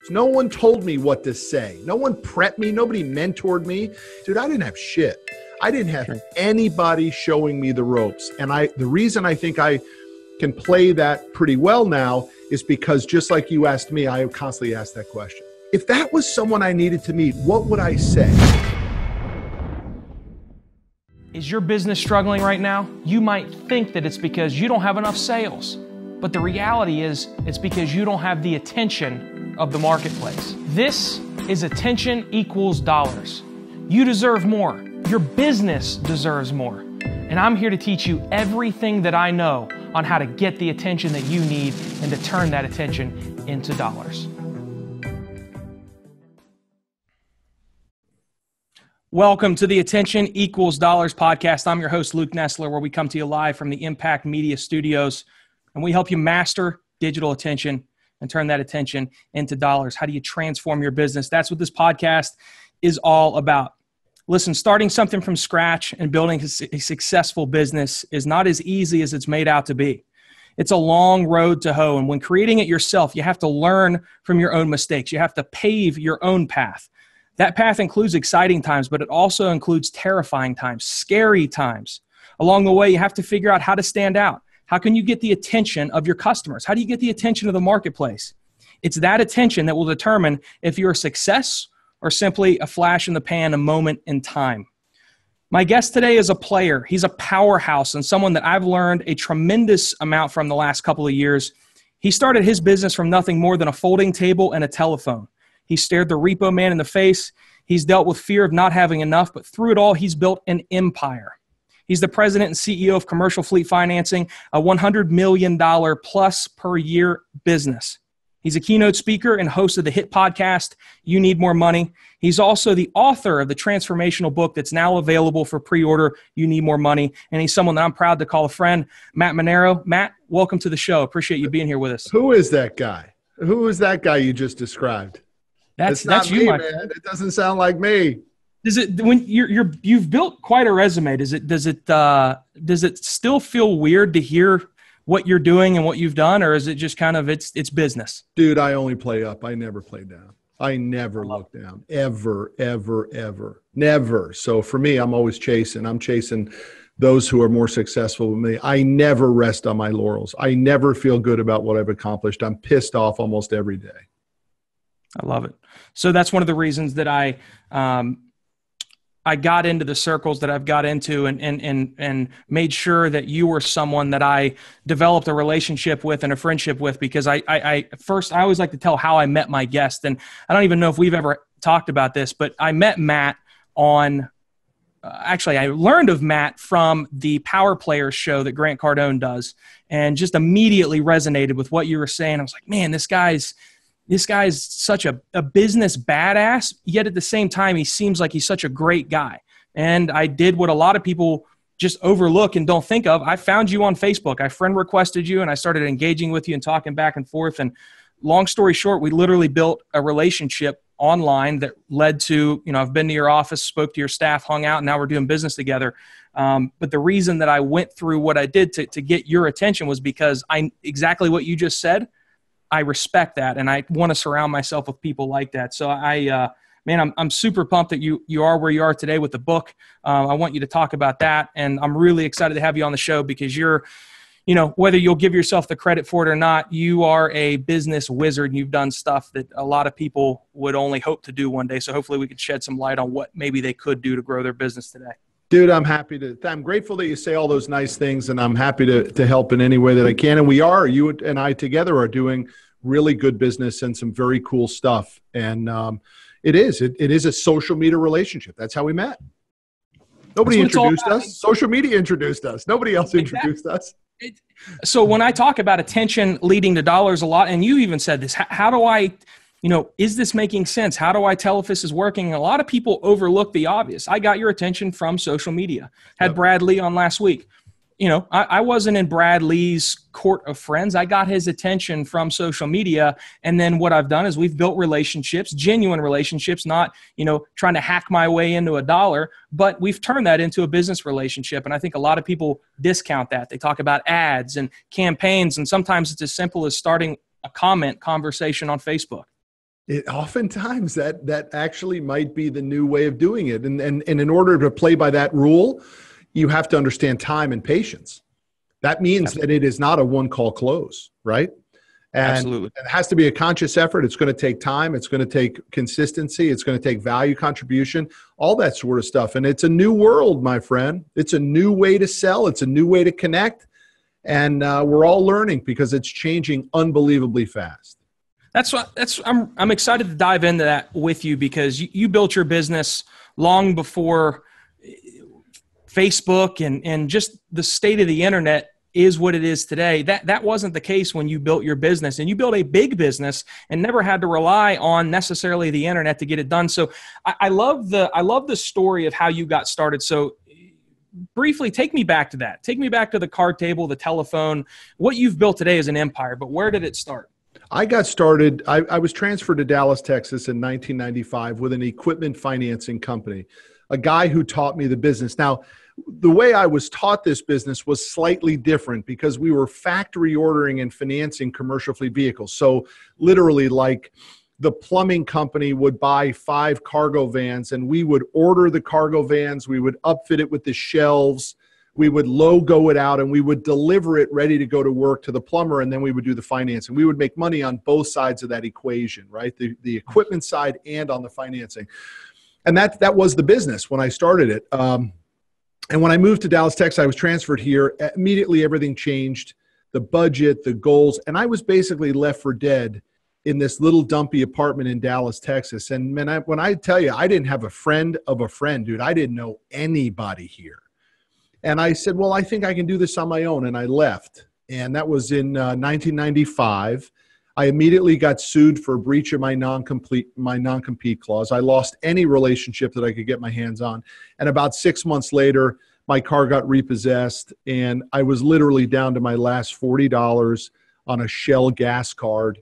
No one told me what to say. No one prepped me. Nobody mentored me. Dude, I didn't have shit. I didn't have anybody showing me the ropes. And the reason I think I can play that pretty well now is because just like you asked me, I constantly ask that question. If that was someone I needed to meet, what would I say? Is your business struggling right now? You might think that it's because you don't have enough sales. But the reality is, it's because you don't have the attention of the marketplace. This is attention equals dollars. You deserve more. Your business deserves more. And I'm here to teach you everything that I know on how to get the attention that you need and to turn that attention into dollars. Welcome to the Attention Equals Dollars podcast. I'm your host, Luke Nesler, where we come to you live from the Impact Media Studios, and we help you master digital attention and turn that attention into dollars. How do you transform your business? That's what this podcast is all about. Listen, starting something from scratch and building a successful business is not as easy as it's made out to be. It's a long road to hoe, and when creating it yourself, you have to learn from your own mistakes. You have to pave your own path. That path includes exciting times, but it also includes terrifying times, scary times. Along the way, you have to figure out how to stand out. How can you get the attention of your customers? How do you get the attention of the marketplace? It's that attention that will determine if you're a success or simply a flash in the pan, a moment in time. My guest today is a player. He's a powerhouse and someone that I've learned a tremendous amount from the last couple of years. He started his business from nothing more than a folding table and a telephone. He stared the repo man in the face. He's dealt with fear of not having enough, but through it all, he's built an empire. He's the president and CEO of Commercial Fleet Financing, a $100 million plus per year business. He's a keynote speaker and host of the hit podcast, You Need More Money. He's also the author of the transformational book that's now available for pre-order, You Need More Money. And he's someone that I'm proud to call a friend, Matt Manero. Matt, welcome to the show. Appreciate you being here with us. Who is that guy? Who is that guy you just described? That's you, me, man. It doesn't sound like me. Does it, when you've built quite a resume, does it still feel weird to hear what you're doing and what you've done, or is it just kind of it's business? Dude, I only play up. I never play down. I never look down. Ever, ever, ever. Never. So for me, I'm always chasing. I'm chasing those who are more successful than me. I never rest on my laurels. I never feel good about what I've accomplished. I'm pissed off almost every day. I love it. So that's one of the reasons that I got into the circles that I've got into and made sure that you were someone that I developed a relationship with and a friendship with, because I always like to tell how I met my guest. And I don't even know if we've ever talked about this, but I met Matt on, actually I learned of Matt from the Power Players show that Grant Cardone does, and just immediately resonated with what you were saying. I was like, man, this guy's such a business badass, yet at the same time, he seems like he's such a great guy. And I did what a lot of people just overlook and don't think of. I found you on Facebook. I friend requested you, and I started engaging with you and talking back and forth. And long story short, we literally built a relationship online that led to, I've been to your office, spoke to your staff, hung out, and now we're doing business together. But the reason that I went through what I did to get your attention was because exactly what you just said. I respect that, and I want to surround myself with people like that. So I'm super pumped that you are where you are today with the book. I want you to talk about that, and I'm really excited to have you on the show because you're, whether you'll give yourself the credit for it or not, you are a business wizard, and you've done stuff that a lot of people would only hope to do one day. So hopefully we could shed some light on what maybe they could do to grow their business today. Dude, I'm grateful that you say all those nice things, and I'm happy to help in any way that I can. And you and I together are doing really good business and some very cool stuff. And it is a social media relationship. That's how we met. Nobody introduced us. Social media introduced us. Nobody else introduced us. So when I talk about attention leading to dollars a lot, and you even said this, how do I, is this making sense? How do I tell if this is working? And a lot of people overlook the obvious. I got your attention from social media. Had Brad Lee on last week. I wasn't in Brad Lee's court of friends. I got his attention from social media. And then what I've done is we've built relationships, genuine relationships, not, trying to hack my way into a dollar, but we've turned that into a business relationship. And I think a lot of people discount that. They talk about ads and campaigns, and sometimes it's as simple as starting a comment conversation on Facebook. Oftentimes that actually might be the new way of doing it. And in order to play by that rule, you have to understand time and patience. That means that it is not a one-call close, right? And Absolutely. it has to be a conscious effort. It's going to take time. It's going to take consistency. It's going to take value contribution, all that sort of stuff. And it's a new world, my friend. It's a new way to sell. It's a new way to connect. And we're all learning because it's changing unbelievably fast. I'm excited to dive into that with you, because you built your business long before Facebook and just the state of the internet is what it is today. That wasn't the case when you built your business, and you built a big business and never had to rely on necessarily the internet to get it done. So I love the story of how you got started. So briefly, take me back to that. Take me back to the card table, the telephone. What you've built today is an empire, but where did it start? I got started, I was transferred to Dallas, Texas in 1995 with an equipment financing company, a guy who taught me the business. Now, the way I was taught this business was slightly different because we were factory ordering and financing commercial fleet vehicles. So literally, like, the plumbing company would buy 5 cargo vans, and we would order the cargo vans, we would upfit it with the shelves, we would logo it out, and we would deliver it ready to go to work to the plumber, and then we would do the financing. We would make money on both sides of that equation, right? The equipment side and on the financing. And that was the business when I started it. And when I moved to Dallas, Texas, I was transferred here. Immediately, everything changed, the budget, the goals, and I was basically left for dead in this little dumpy apartment in Dallas, Texas. And when I tell you, I didn't have a friend of a friend, dude. I didn't know anybody here. And I said, well, I think I can do this on my own. And I left. And that was in 1995. I immediately got sued for a breach of my non-compete clause. I lost any relationship that I could get my hands on. And about 6 months later, my car got repossessed. And I was literally down to my last $40 on a Shell gas card.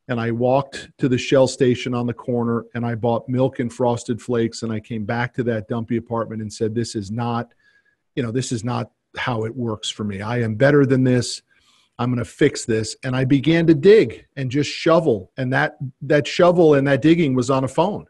And I walked to the Shell station on the corner, and I bought milk and Frosted Flakes. And I came back to that dumpy apartment and said, this is not how it works for me. I am better than this. I'm going to fix this. And I began to dig and just shovel. And that shovel and that digging was on a phone.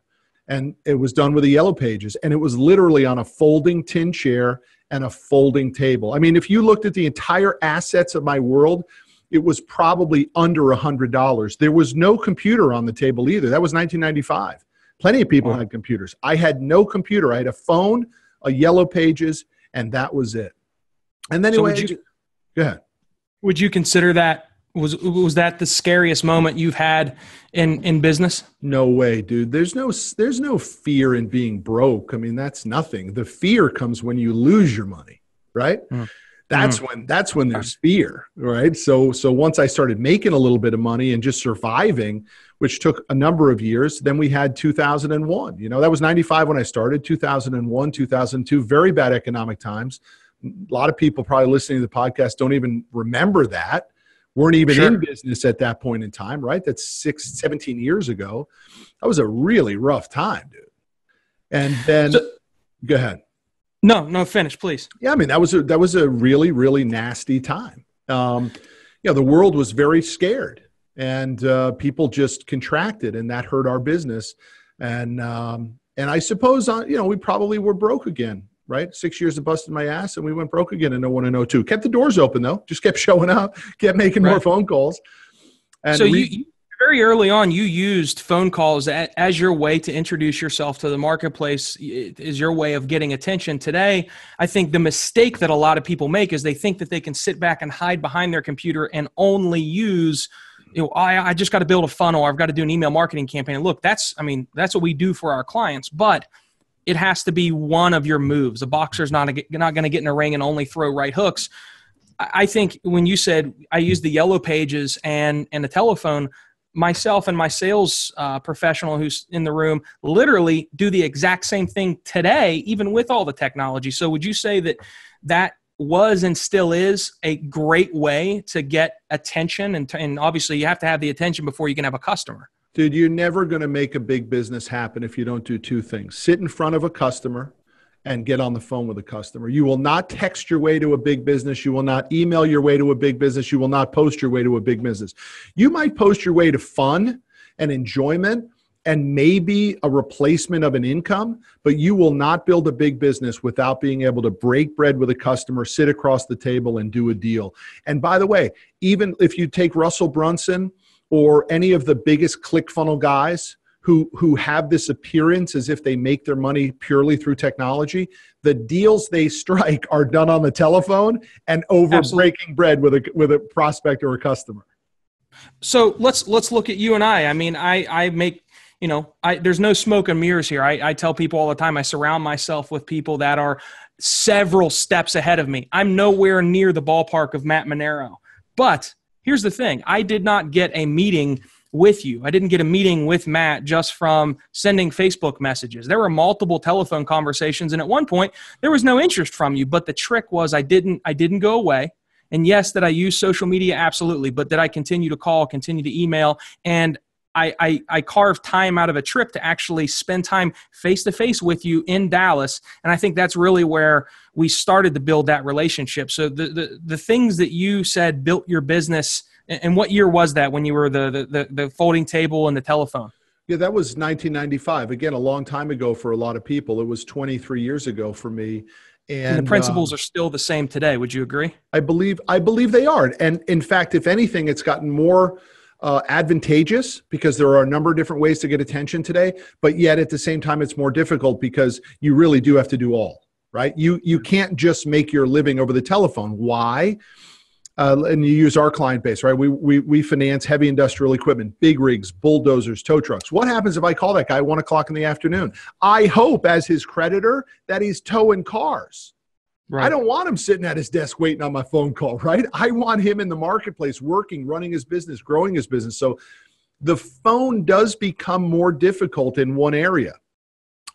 And it was done with the Yellow Pages. And it was literally on a folding tin chair and a folding table. I mean, if you looked at the entire assets of my world, it was probably under $100. There was no computer on the table either. That was 1995. Plenty of people had computers. I had no computer. I had a phone, a Yellow Pages, and that was it. And then anyway, go ahead. Would you consider that, was that the scariest moment you've had in business? No way, dude. There's no fear in being broke. I mean, that's nothing. The fear comes when you lose your money, right? That's when there's fear, right? So once I started making a little bit of money and just surviving, which took a number of years, then we had 2001. That was 95 when I started, 2001, 2002, very bad economic times. A lot of people probably listening to the podcast don't even remember that. Weren't even in business at that point in time, right? That's 17 years ago. That was a really rough time, dude. And then, go ahead. No, finish, please. Yeah, I mean, that was a really, really nasty time. The world was very scared, and people just contracted, and that hurt our business. And I suppose, we probably were broke again, right? 6 years of busting my ass, and we went broke again in 01 and 02. Kept the doors open, though. Just kept showing up, kept making more phone calls. And so you very early on, you used phone calls as your way to introduce yourself to the marketplace, is your way of getting attention. Today, I think the mistake that a lot of people make is they think that they can sit back and hide behind their computer and only use, I just got to build a funnel, or I've got to do an email marketing campaign. And look, that's what we do for our clients, but it has to be one of your moves. A boxer's not going to get in a ring and only throw right hooks. I think when you said I use the Yellow Pages and the telephone, myself and my sales professional who's in the room literally do the exact same thing today, even with all the technology. So would you say that was and still is a great way to get attention? And obviously you have to have the attention before you can have a customer. Dude, you're never going to make a big business happen if you don't do two things. Sit in front of a customer and get on the phone with a customer. You will not text your way to a big business. You will not email your way to a big business. You will not post your way to a big business. You might post your way to fun and enjoyment, and maybe a replacement of an income, but you will not build a big business without being able to break bread with a customer, sit across the table and do a deal. And by the way, even if you take Russell Brunson or any of the biggest ClickFunnels guys who have this appearance as if they make their money purely through technology, the deals they strike are done on the telephone and over breaking bread with a prospect or a customer. So let's look at you and I. I mean, I make, there's no smoke and mirrors here. I tell people all the time, I surround myself with people that are several steps ahead of me. I'm nowhere near the ballpark of Matt Manero. But here's the thing. I did not get a meeting with you. I didn't get a meeting with Matt just from sending Facebook messages. There were multiple telephone conversations. And at one point, there was no interest from you. But the trick was I didn't go away. And yes, that I use social media, absolutely. But did I continue to call, continue to email? And I carved time out of a trip to actually spend time face-to-face with you in Dallas. And I think that's really where we started to build that relationship. So the things that you said built your business, and what year was that when you were the folding table and the telephone? Yeah, that was 1995. Again, a long time ago for a lot of people. It was 23 years ago for me. And the principles are still the same today. Would you agree? I believe they are. And in fact, if anything, it's gotten more advantageous because there are a number of different ways to get attention today. But yet at the same time, it's more difficult because you really do have to do all, right? You can't just make your living over the telephone. Why? And you use our client base, right? We finance heavy industrial equipment, big rigs, bulldozers, tow trucks. What happens if I call that guy at 1 o'clock in the afternoon? I hope as his creditor that he's towing cars. Right. I don't want him sitting at his desk waiting on my phone call, right? I want him in the marketplace working, running his business, growing his business. So the phone does become more difficult in one area.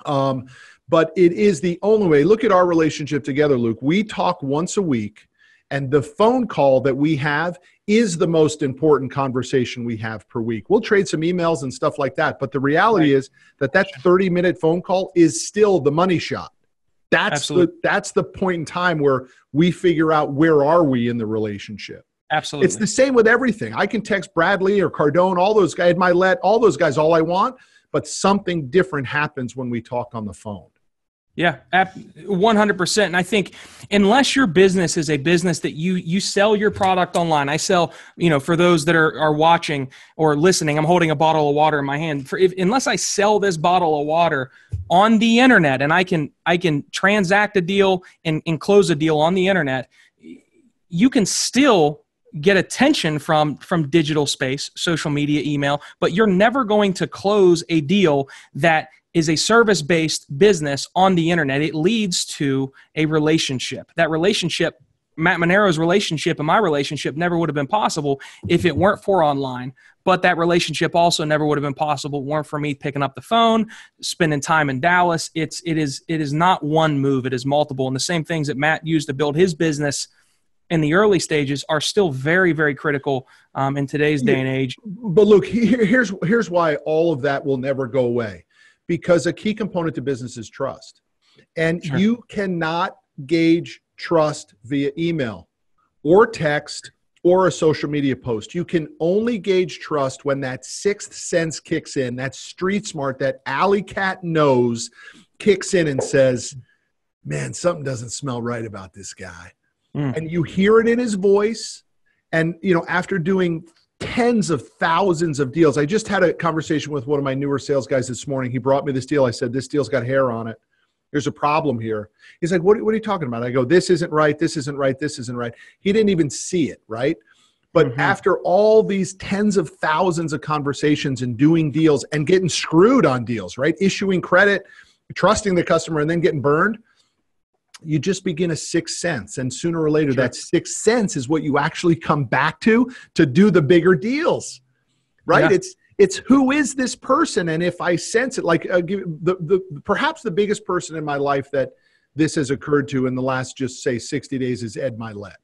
But it is the only way. Look at our relationship together, Luke. We talk once a week. And the phone call that we have is the most important conversation we have per week. We'll trade some emails and stuff like that. But the reality is that 30-minute phone call is still the money shot. That's the point in time where we figure out where are we in the relationship. Absolutely. It's the same with everything. I can text Bradley or Cardone, all those guys, Milet, all those guys, all I want. But something different happens when we talk on the phone. Yeah, 100%. And I think unless your business is a business that you sell your product online, I sell, for those that are watching or listening, I'm holding a bottle of water in my hand. Unless I sell this bottle of water on the internet and I can transact a deal and close a deal on the internet, you can still get attention from digital space, social media, email, but you're never going to close a deal that is a service-based business on the internet. It leads to a relationship. That relationship, Matt Manero's relationship and my relationship never would have been possible if it weren't for online. But that relationship also never would have been possible if it weren't for me picking up the phone, spending time in Dallas. It is not one move. It is multiple. And the same things that Matt used to build his business in the early stages are still very, very critical in today's day and age. But look, here's why all of that will never go away. Because a key component to business is trust. And you cannot gauge trust via email or text or a social media post. You can only gauge trust when that sixth sense kicks in, that street smart, that alley cat nose kicks in and says, man, something doesn't smell right about this guy. And you hear it in his voice. And, after doing tens of thousands of deals. I just had a conversation with one of my newer sales guys this morning. He brought me this deal. I said, this deal's got hair on it. There's a problem here. He's like, what are you talking about? I go, this isn't right. This isn't right. This isn't right. He didn't even see it, right? But after all these tens of thousands of conversations and doing deals and getting screwed on deals, right? Issuing credit, trusting the customer, and then getting burned, you just begin a sixth sense. And sooner or later, that sixth sense is what you actually come back to do the bigger deals, right? Yeah. It's who is this person? And if I sense it, like perhaps the biggest person in my life that this has occurred to in the last, just say 60 days is Ed Milet.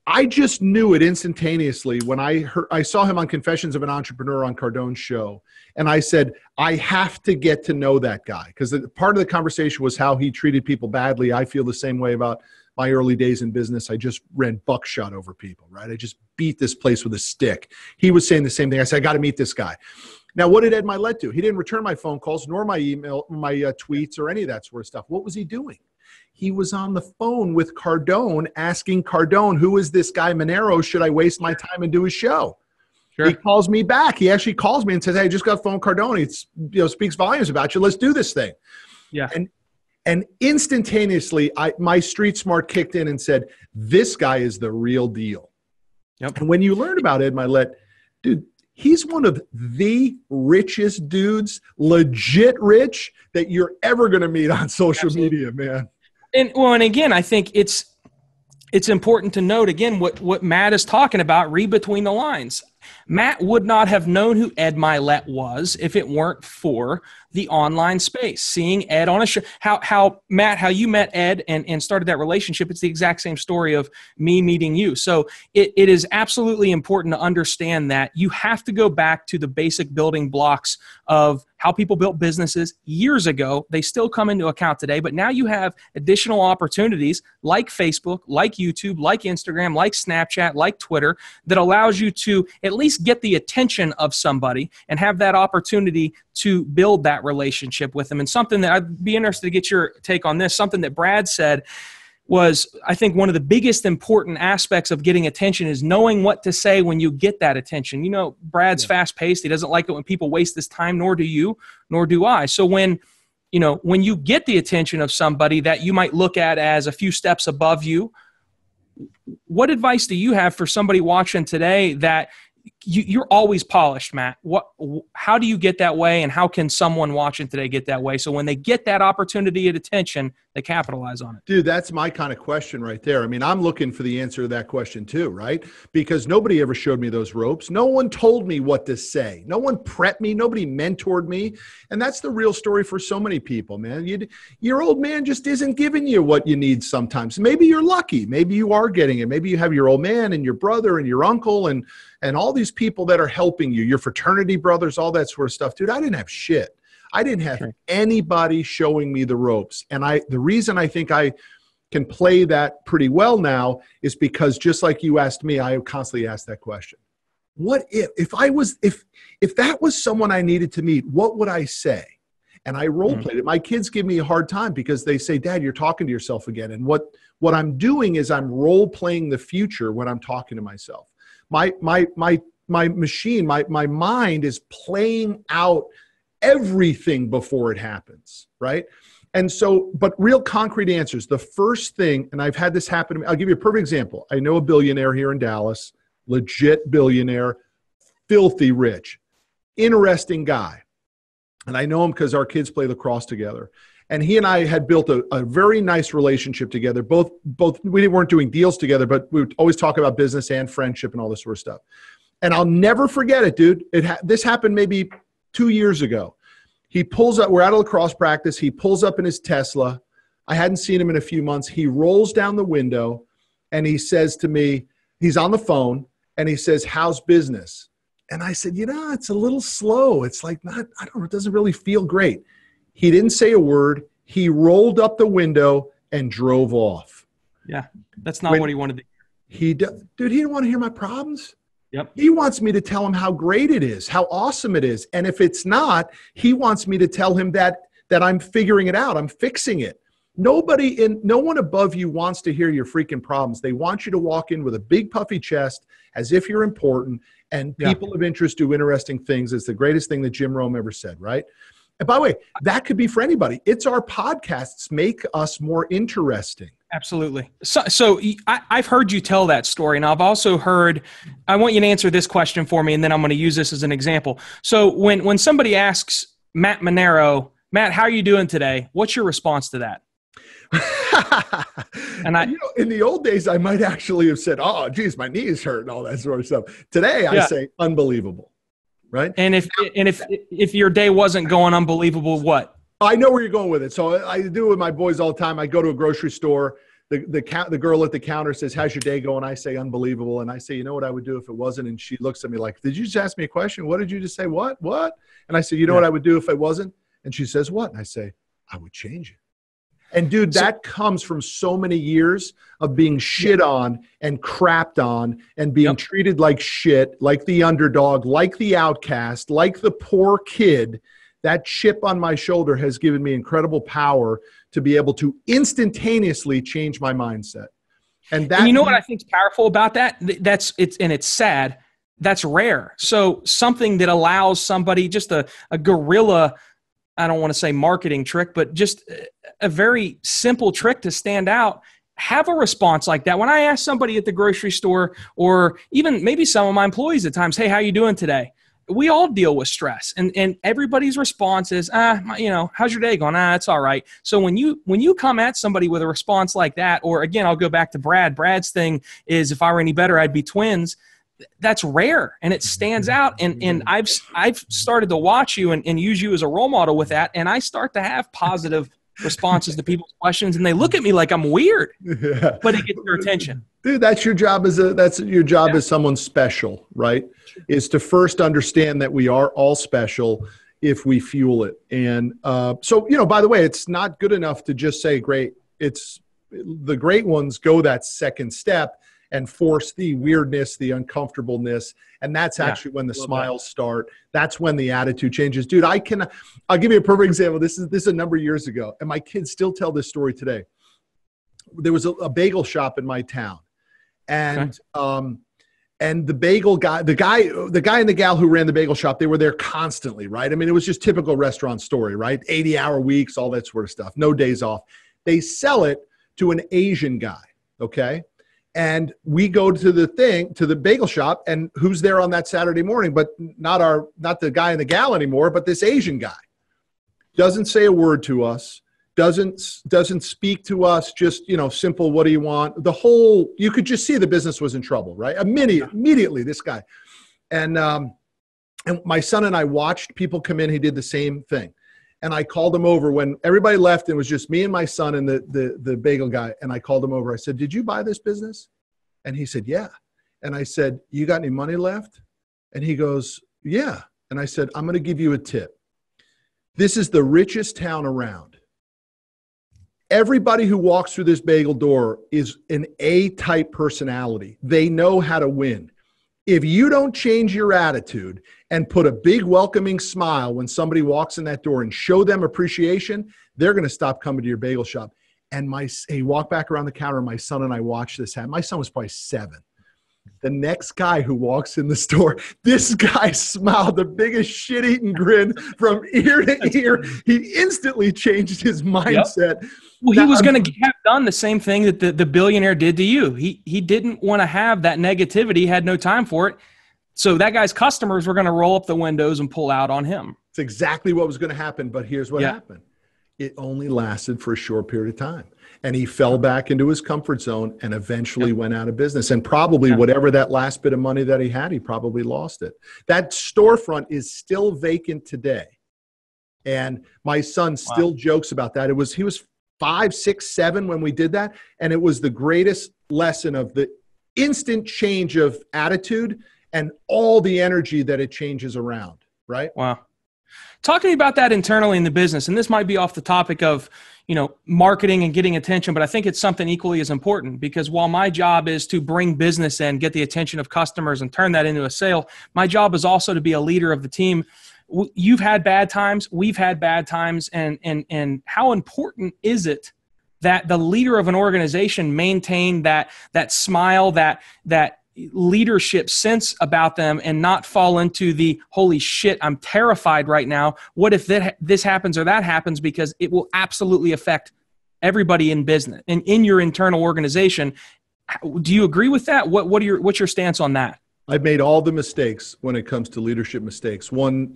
I just knew it instantaneously when I saw him on Confessions of an Entrepreneur on Cardone's show. And I said, I have to get to know that guy. Because part of the conversation was how he treated people badly. I feel the same way about my early days in business. I just ran buckshot over people, right? I just beat this place with a stick. He was saying the same thing. I said, I got to meet this guy. Now, what did Ed Milet do? He didn't return my phone calls, nor my email, my tweets, or any of that sort of stuff. What was he doing? He was on the phone with Cardone, asking Cardone, who is this guy Manero? Should I waste my time and do his show? Sure. He calls me back. He actually calls me and says, hey, I just got a phone Cardone. He speaks volumes about you. Let's do this thing. Yeah. And instantaneously, my street smart kicked in and said, this guy is the real deal. Yep. And when you learn about Ed Milet, dude, he's one of the richest dudes, legit rich, that you're ever going to meet on social media, man. And again, I think it's important to note, again, what Matt is talking about, read between the lines. Matt would not have known who Ed Milet was if it weren't for the online space. Seeing Ed on a show, Matt, how you met Ed and started that relationship, it's the exact same story of me meeting you. So it is absolutely important to understand that you have to go back to the basic building blocks of how people built businesses years ago. They still come into account today, but now you have additional opportunities like Facebook, like YouTube, like Instagram, like Snapchat, like Twitter, that allows you to at least get the attention of somebody and have that opportunity to build that relationship with them. And something that I'd be interested to get your take on this, something that Brad said was, I think, one of the biggest important aspects of getting attention is knowing what to say when you get that attention. You know, Brad's fast-paced. He doesn't like it when people waste his time, nor do you, nor do I. So when you get the attention of somebody that you might look at as a few steps above you, what advice do you have for somebody watching today that you're always polished, Matt? How do you get that way, and how can someone watching today get that way so when they get that opportunity at attention, they capitalize on it? Dude, that's my kind of question right there. I mean, I'm looking for the answer to that question too, right? Because nobody ever showed me those ropes. No one told me what to say. No one prepped me. Nobody mentored me. And that's the real story for so many people, man. Your old man just isn't giving you what you need sometimes. Maybe you're lucky. Maybe you are getting it. Maybe you have your old man and your brother and your uncle and all these people that are helping you, your fraternity brothers, all that sort of stuff. Dude, I didn't have shit. I didn't have anybody showing me the ropes. And the reason I think I can play that pretty well now is because, just like you asked me, I constantly ask that question. What if that was someone I needed to meet, what would I say? And I role played it. My kids give me a hard time because they say, Dad, you're talking to yourself again. And what I'm doing is I'm role playing the future when I'm talking to myself. My machine, my mind is playing out everything before it happens, right? And so, but real concrete answers. The first thing, and I've had this happen to me, I'll give you a perfect example. I know a billionaire here in Dallas, legit billionaire, filthy rich, interesting guy. And I know him because our kids play lacrosse together. And he and I had built a very nice relationship together. Both we weren't doing deals together, but we would always talk about business and friendship and all this sort of stuff. And I'll never forget it, dude. This happened maybe 2 years ago. He pulls up, we're at a lacrosse practice. He pulls up in his Tesla. I hadn't seen him in a few months. He rolls down the window and he says to me, he's on the phone and he says, how's business? And I said, it's a little slow. It's like I don't know, it doesn't really feel great. He didn't say a word. He rolled up the window and drove off. Yeah, that's not what he wanted to hear. Dude, he didn't want to hear my problems. Yep. He wants me to tell him how great it is, how awesome it is. And if it's not, he wants me to tell him that I'm figuring it out. I'm fixing it. No one above you wants to hear your freaking problems. They want you to walk in with a big puffy chest as if you're important, and people of interest do interesting things. It's the greatest thing that Jim Rome ever said, right? And by the way, that could be for anybody. It's our podcasts make us more interesting. Absolutely. So I've heard you tell that story, and I've also heard, I want you to answer this question for me, and then I'm going to use this as an example. So when somebody asks Matt Manero, Matt, how are you doing today? What's your response to that? And in the old days, I might actually have said, oh, geez, my knees hurt and all that sort of stuff. Today, I say unbelievable, right? And if your day wasn't going unbelievable, what? I know where you're going with it. So I do it with my boys all the time. I go to a grocery store. The girl at the counter says, how's your day going? I say, unbelievable. And I say, you know what I would do if it wasn't? And she looks at me like, did you just ask me a question? What did you just say? What? And I say, you know what I would do if it wasn't? And she says, what? And I say, I would change it. And dude, that comes from so many years of being shit on and crapped on and being treated like shit, like the underdog, like the outcast, like the poor kid. That chip on my shoulder has given me incredible power to be able to instantaneously change my mindset. And you know what I think is powerful about that? It's sad. That's rare. So something that allows somebody, just a guerrilla, I don't want to say marketing trick, but just a very simple trick to stand out. Have a response like that. When I ask somebody at the grocery store, or even maybe some of my employees at times, hey, how you doing today? We all deal with stress, and everybody's response is, how's your day going? It's all right. So when you come at somebody with a response like that, or again, I'll go back to Brad. Brad's thing is, if I were any better, I'd be twins. That's rare, and it stands out. And I've started to watch you and use you as a role model with that, and I start to have positive responses to people's questions, and they look at me like I'm weird, but it gets their attention. Dude, that's your job as someone special, right? Is to first understand that we are all special if we fuel it. And so, by the way, it's not good enough to just say great. It's the great ones go that second step and force the weirdness, the uncomfortableness. And that's actually when the smiles start. That's when the attitude changes. Dude, I'll give you a perfect example. This is a number of years ago, and my kids still tell this story today. There was a bagel shop in my town. And the bagel guy, the guy and the gal who ran the bagel shop, they were there constantly, right? I mean, it was just typical restaurant story, right? 80-hour weeks, all that sort of stuff. No days off. They sell it to an Asian guy, okay? And we go to the bagel shop, and who's there on that Saturday morning? But not the guy and the gal anymore, but this Asian guy. Doesn't say a word to us. Doesn't speak to us. Just, simple. What do you want? You could just see the business was in trouble, right? Immediately, this guy, and my son and I watched people come in. He did the same thing. And I called him over when everybody left, and it was just me and my son and the bagel guy. And I called him over. I said, "Did you buy this business?" And he said, "Yeah." And I said, "You got any money left?" And he goes, "Yeah." And I said, "I'm going to give you a tip. This is the richest town around. Everybody who walks through this bagel door is an A-type personality. They know how to win. If you don't change your attitude and put a big welcoming smile when somebody walks in that door and show them appreciation, they're going to stop coming to your bagel shop." And he walked back around the counter. My son and I watched this happen. My son was probably 7. The next guy who walks in the store, this guy smiled the biggest shit-eating grin from ear to ear. He instantly changed his mindset. Yep. Well, he was going to have done the same thing that the billionaire did to you. He didn't want to have that negativity, had no time for it. So that guy's customers were going to roll up the windows and pull out on him. It's exactly what was going to happen, but here's what happened. It only lasted for a short period of time. And he fell back into his comfort zone and eventually went out of business. And probably whatever that last bit of money that he had, he probably lost it. That storefront is still vacant today. And my son still jokes about that. He was 5, 6, 7 when we did that. And it was the greatest lesson of the instant change of attitude and all the energy that it changes around, right? Wow. Talk to me about that internally in the business. And this might be off the topic of, marketing and getting attention, but I think it's something equally as important, because while my job is to bring business in, get the attention of customers and turn that into a sale, my job is also to be a leader of the team. You've had bad times. We've had bad times. And how important is it that the leader of an organization maintain that smile, that leadership sense about them, and not fall into the holy shit, I'm terrified right now. What if this happens or that happens? Because it will absolutely affect everybody in business and in your internal organization. Do you agree with that? What's your stance on that? I've made all the mistakes when it comes to leadership mistakes. One,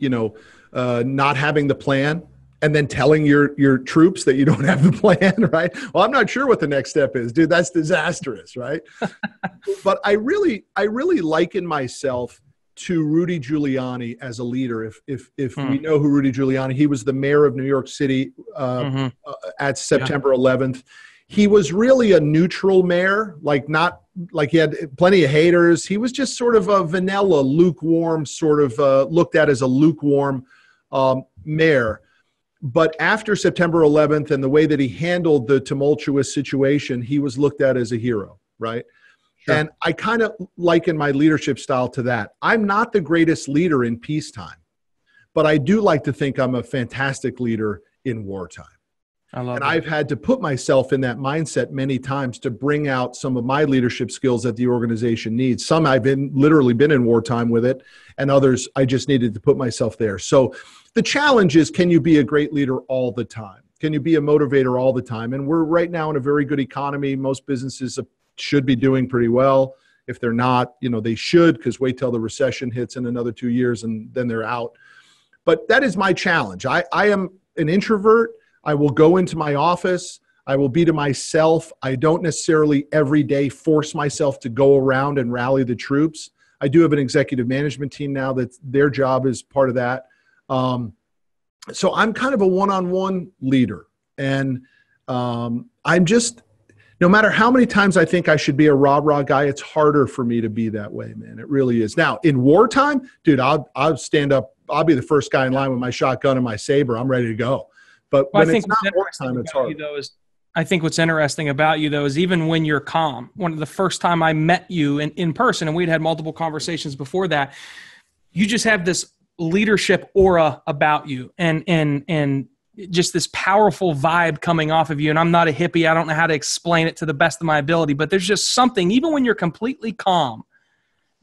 not having the plan, and then telling your troops that you don't have the plan, right? Well, I'm not sure what the next step is. Dude, that's disastrous, right? But I really liken myself to Rudy Giuliani as a leader. If we know who Rudy Giuliani, he was the mayor of New York City at September 11th. He was really a neutral mayor, not like he had plenty of haters. He was just sort of a vanilla, lukewarm, sort of looked at as a lukewarm mayor. but after September 11th and the way that he handled the tumultuous situation, he was looked at as a hero, right? Sure. And I kind of liken my leadership style to that. I'm not the greatest leader in peacetime, but I do like to think I'm a fantastic leader in wartime. I've had to put myself in that mindset many times to bring out some of my leadership skills that the organization needs. Some I've literally been in wartime with it, and others I just needed to put myself there. So the challenge is, can you be a great leader all the time? Can you be a motivator all the time? And we're right now in a very good economy. Most businesses should be doing pretty well. If they're not, they should, because wait till the recession hits in another 2 years and then they're out. But that is my challenge. I am an introvert. I will go into my office. I will be to myself. I don't necessarily every day force myself to go around and rally the troops. I do have an executive management team now that their job is part of that. So I'm kind of a one-on-one leader. And I'm just, no matter how many times I think I should be a rah-rah guy, it's harder for me to be that way, man. It really is. Now, in wartime, dude, I'll stand up. I'll be the first guy in line with my shotgun and my saber. I'm ready to go. But when it's not wartime, it's hard. I think what's interesting about you, though, is even when you're calm, one of the first time I met you in person, and we'd had multiple conversations before that, you just have this leadership aura about you and just this powerful vibe coming off of you. And I'm not a hippie. I don't know how to explain it to the best of my ability, but there's just something, even when you're completely calm,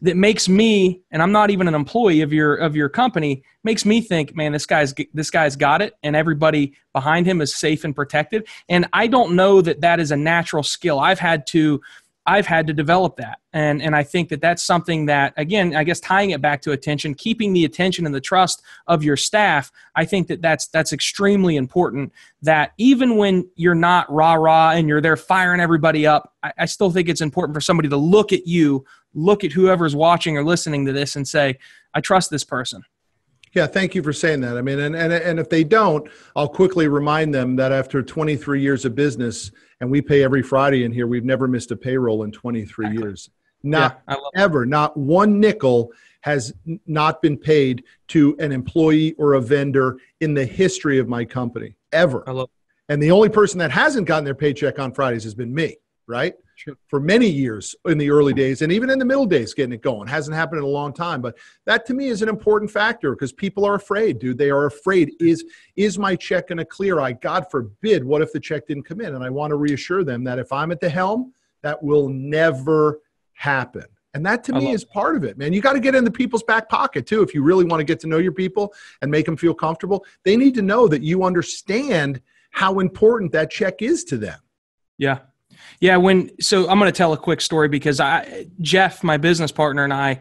that makes me, and I'm not even an employee of your company, makes me think, man, this guy's got it, and everybody behind him is safe and protected. And I don't know that is a natural skill. I've had to develop that, and I think that's something that, again, I guess tying it back to attention, keeping the attention and the trust of your staff. I think that's extremely important. That even when you're not rah-rah and you're there firing everybody up, I still think it's important for somebody to look at you, look at whoever's watching or listening to this, and say, I trust this person. Yeah, thank you for saying that. I mean, and if they don't, I'll quickly remind them that after 23 years of business, and we pay every Friday in here, we've never missed a payroll in 23 years. Not ever. Not one nickel has not been paid to an employee or a vendor in the history of my company, ever. And the only person that hasn't gotten their paycheck on Fridays has been me, right? Sure. For many years in the early days, and even in the middle days, getting it going. Hasn't happened in a long time. But that to me is an important factor, because people are afraid, dude. They are afraid. Is my check going to clear? God forbid, what if the check didn't come in? And I want to reassure them that if I'm at the helm, that will never happen. And that to me is part of it, man. You got to get in the people's back pocket too. If you really want to get to know your people and make them feel comfortable, they need to know that you understand how important that check is to them. Yeah. Yeah. So I'm going to tell a quick story, because Jeff, my business partner, and I,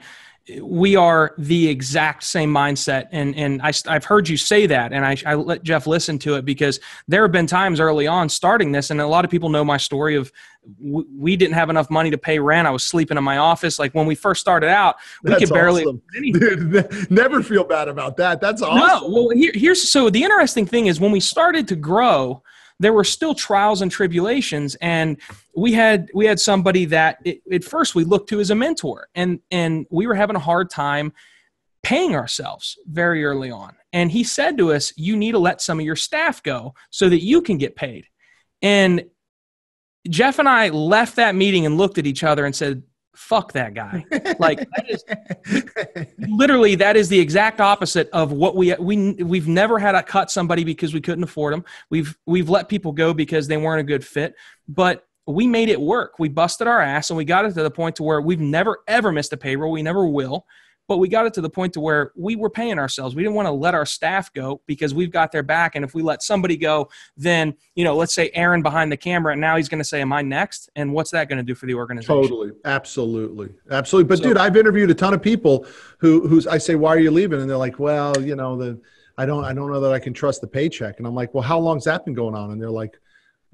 we are the exact same mindset. And I've heard you say that, and I let Jeff listen to it, because there have been times early on starting this, and a lot of people know my story of we didn't have enough money to pay rent. I was sleeping in my office. Like when we first started out, we could barely awesome. Dude, never feel bad about that. That's awesome. No, well, so the interesting thing is, when we started to grow, there were still trials and tribulations, and we had somebody that at first we looked to as a mentor, and we were having a hard time paying ourselves very early on. And he said to us, you need to let some of your staff go so that you can get paid. And Jeff and I left that meeting and looked at each other and said, fuck that guy. Like, that is the exact opposite of what we've never had to cut somebody because we couldn't afford them. We've let people go because they weren't a good fit, but we made it work. We busted our ass, and we got it to the point to where we've never ever missed a payroll. We never will. But we got it to the point to where we were paying ourselves. We didn't want to let our staff go because we've got their back. And if we let somebody go, then, let's say Aaron behind the camera, and now he's going to say, am I next? And what's that going to do for the organization? Totally. Absolutely. But dude, I've interviewed a ton of people who's I say, why are you leaving? And they're like, well, I don't know that I can trust the paycheck. And I'm like, well, how long's that been going on? And they're like,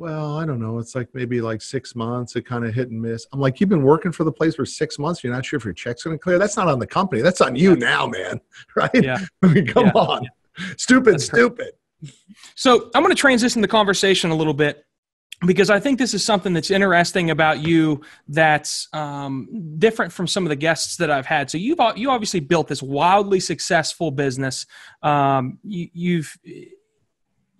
well, I don't know. It's like maybe like 6 months. It kind of hit and miss. I'm like, you've been working for the place for 6 months. You're not sure if your check's going to clear. That's not on the company. That's on you now, man. Right? Yeah. I mean, come on. Yeah. Stupid. So I'm going to transition the conversation a little bit, because I think this is something that's interesting about you that's different from some of the guests that I've had. So you obviously built this wildly successful business.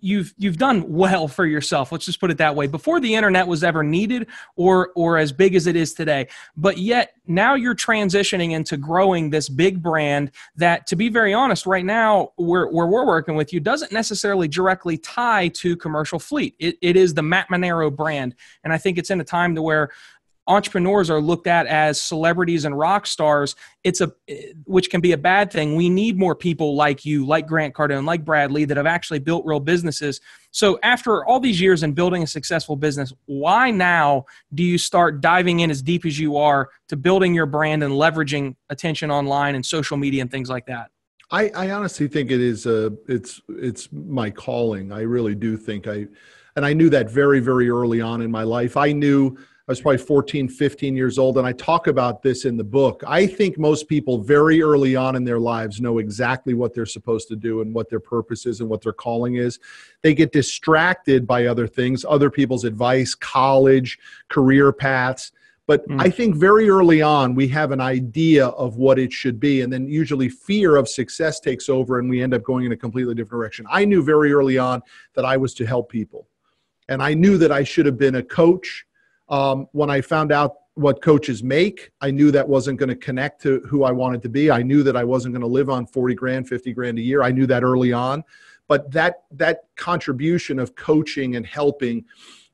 you've done well for yourself. Let's just put it that way. Before the internet was ever needed or as big as it is today, but yet now you're transitioning into growing this big brand that, to be very honest, right now where we're working with you doesn't necessarily directly tie to commercial fleet. It is the Matt Manero brand, and I think it's in a time to where entrepreneurs are looked at as celebrities and rock stars. Which can be a bad thing. We need more people like you, like Grant Cardone, like Bradley, that have actually built real businesses. So after all these years in building a successful business, why now do you start diving in as deep as you are to building your brand and leveraging attention online and social media and things like that? I honestly think it is it's my calling. I really do think I knew that very, very early on in my life. I was probably 14, 15 years old, and I talk about this in the book. I think most people very early on in their lives know exactly what they're supposed to do and what their purpose is and what their calling is. They get distracted by other things, other people's advice, college, career paths. But I think very early on, we have an idea of what it should be. And then usually fear of success takes over and we end up going in a completely different direction. I knew very early on that I was to help people. And I knew that I should have been a coach. When I found out what coaches make, I knew that wasn't going to connect to who I wanted to be. I knew that I wasn't going to live on 40 grand, 50 grand a year. I knew that early on. But that contribution of coaching and helping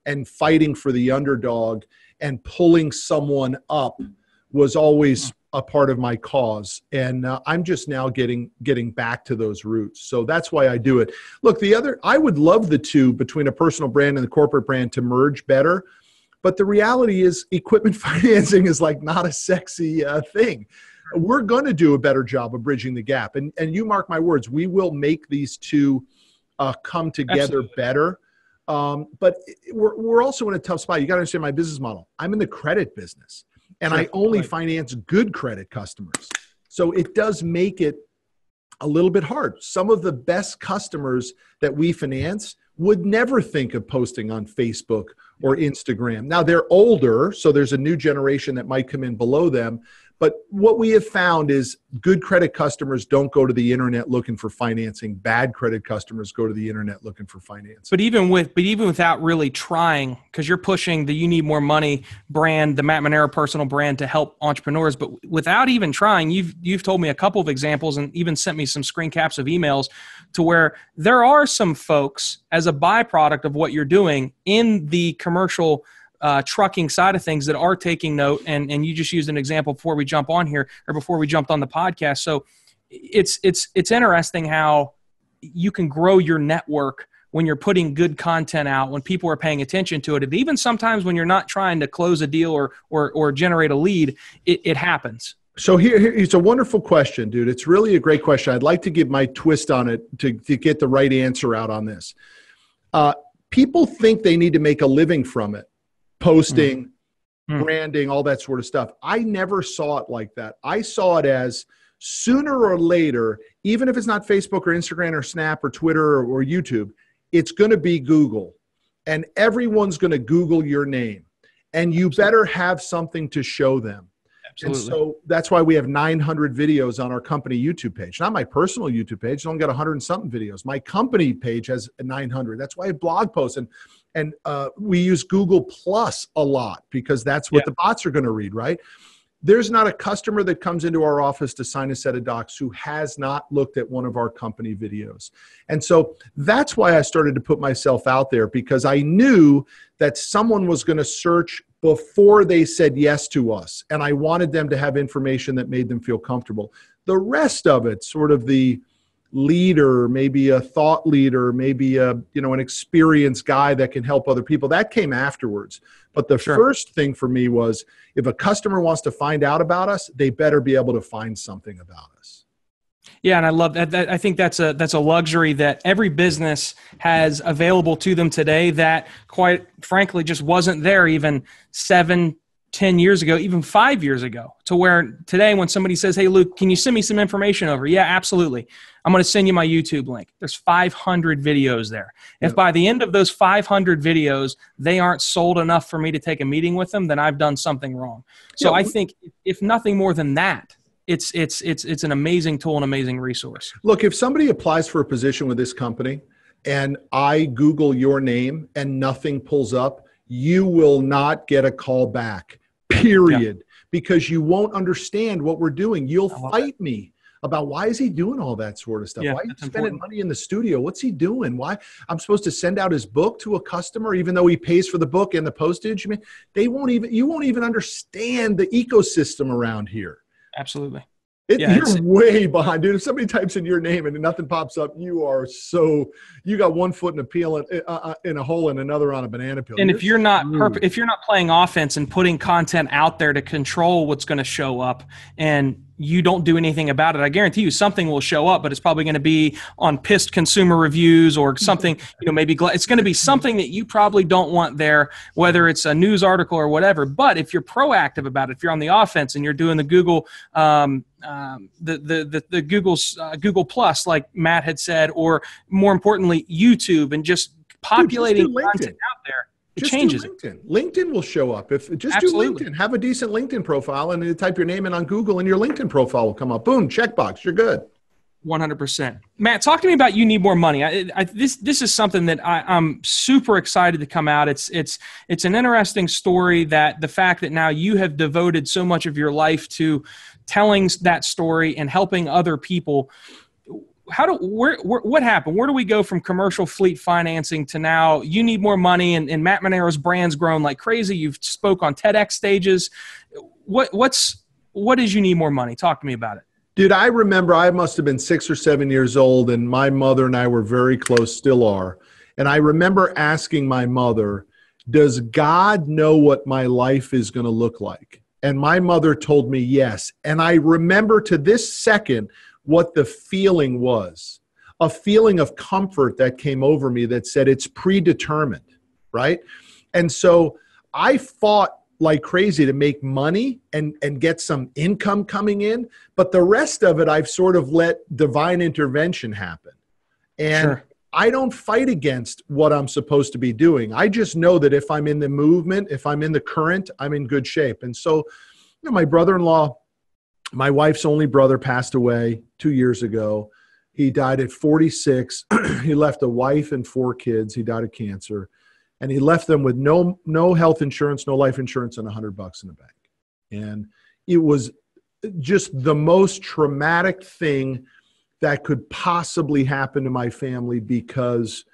and fighting for the underdog and pulling someone up was always a part of my cause. And I'm just now getting back to those roots. So that's why I do it. Look, I would love the two, between a personal brand and the corporate brand, to merge better. But the reality is equipment financing is like not a sexy thing. We're going to do a better job of bridging the gap. And you mark my words, we will make these two come together better. But we're also in a tough spot. You got to understand my business model. I'm in the credit business, and I only finance good credit customers. So it does make it a little bit hard. Some of the best customers that we finance would never think of posting on Facebook or Instagram. Now they're older, so there's a new generation that might come in below them. But what we have found is good credit customers don't go to the internet looking for financing. Bad credit customers go to the internet looking for financing. But even without really trying, because you're pushing the You Need More Money brand, the Matt Manero personal brand, to help entrepreneurs, but without even trying, you've told me a couple of examples and even sent me some screen caps of emails to where there are some folks, as a byproduct of what you're doing in the commercial trucking side of things, that are taking note. And you just used an example before we jump on here, or before we jumped on the podcast. So it's interesting how you can grow your network when you're putting good content out, when people are paying attention to it. And even sometimes when you're not trying to close a deal or generate a lead, it happens. So here, it's a wonderful question, dude. It's really a great question. I'd like to give my twist on it to get the right answer out on this. People think they need to make a living from it. Posting, branding, all that sort of stuff. I never saw it like that. I saw it as sooner or later, even if it's not Facebook or Instagram or Snap or Twitter or YouTube, it's going to be Google. And everyone's going to Google your name. And you better have something to show them. Absolutely. And so that's why we have 900 videos on our company YouTube page. Not my personal YouTube page. It's only got 100 and something videos. My company page has 900. That's why I have blog posts. And we use Google Plus a lot because that's what the bots are going to read, right? There's not a customer that comes into our office to sign a set of docs who has not looked at one of our company videos. And so that's why I started to put myself out there, because I knew that someone was going to search before they said yes to us. And I wanted them to have information that made them feel comfortable. The rest of it, sort of the leader, maybe a thought leader, maybe an experienced guy that can help other people, that came afterwards. But the first thing for me was, if a customer wants to find out about us, they better be able to find something about us. Yeah, and I love that. I think that's a luxury that every business has available to them today that, quite frankly, just wasn't there even 7, 10 years ago, even 5 years ago, to where today when somebody says, "Hey, Luke, can you send me some information over?" Yeah, absolutely. I'm going to send you my YouTube link. There's 500 videos there. If by the end of those 500 videos, they aren't sold enough for me to take a meeting with them, then I've done something wrong. So I think if nothing more than that, it's an amazing tool, an amazing resource. Look, if somebody applies for a position with this company, and I Google your name and nothing pulls up, you will not get a call back, period, because you won't understand what we're doing. You'll fight me about why is he doing all that sort of stuff? Yeah, why are you spending money in the studio? What's he doing? Why I'm supposed to send out his book to a customer, even though he pays for the book and the postage? I mean, you won't even understand the ecosystem around here. Absolutely. You're way behind, dude. If somebody types in your name and nothing pops up, you got one foot in a peel in a hole and another on a banana peel. And if you're not playing offense and putting content out there to control what's going to show up, and you don't do anything about it, I guarantee you something will show up, but it's probably going to be on pissed consumer reviews or something, maybe it's going to be something that you probably don't want there, whether it's a news article or whatever. But if you're proactive about it, if you're on the offense and you're doing the Google, the Google's Google Plus, like Matt had said, or more importantly, YouTube, and just populating content out there, it changes it. LinkedIn will show up. Do LinkedIn, have a decent LinkedIn profile, and you type your name in on Google, and your LinkedIn profile will come up. Boom, checkbox, you're good. 100%. Matt, talk to me about You Need More Money. This is something that I'm super excited to come out. It's an interesting story, that the fact that now you have devoted so much of your life to telling that story and helping other people. What happened? Where do we go from commercial fleet financing to now You Need More Money, and Matt Manero's brand's grown like crazy. You've spoke on TEDx stages. What is You Need More Money? Talk to me about it. Dude, I remember I must have been 6 or 7 years old, and my mother and I were very close, still are. And I remember asking my mother, does God know what my life is going to look like? And my mother told me yes. And I remember to this second what the feeling was, a feeling of comfort that came over me that said it's predetermined, right? And so I fought like crazy to make money and get some income coming in, but the rest of it I've sort of let divine intervention happen. And I don't fight against what I'm supposed to be doing. I just know that if I'm in the movement, if I'm in the current, I'm in good shape. And so, my brother-in-law, my wife's only brother, passed away 2 years ago. He died at 46. He left a wife and 4 kids. He died of cancer. And he left them with no health insurance, no life insurance, and $100 in the bank. And it was just the most traumatic thing that could possibly happen to my family because,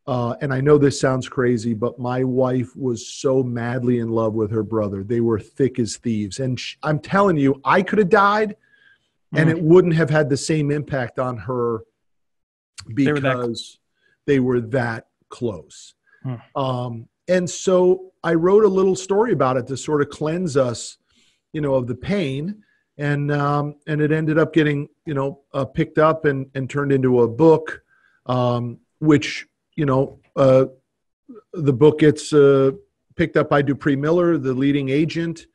and I know this sounds crazy, but my wife was so madly in love with her brother. They were thick as thieves. And I'm telling you, I could have died and it wouldn't have had the same impact on her because they were that close. And so I wrote a little story about it to sort of cleanse us, of the pain. And it ended up getting, picked up and turned into a book, which, the book gets picked up by Dupree Miller, the leading agent.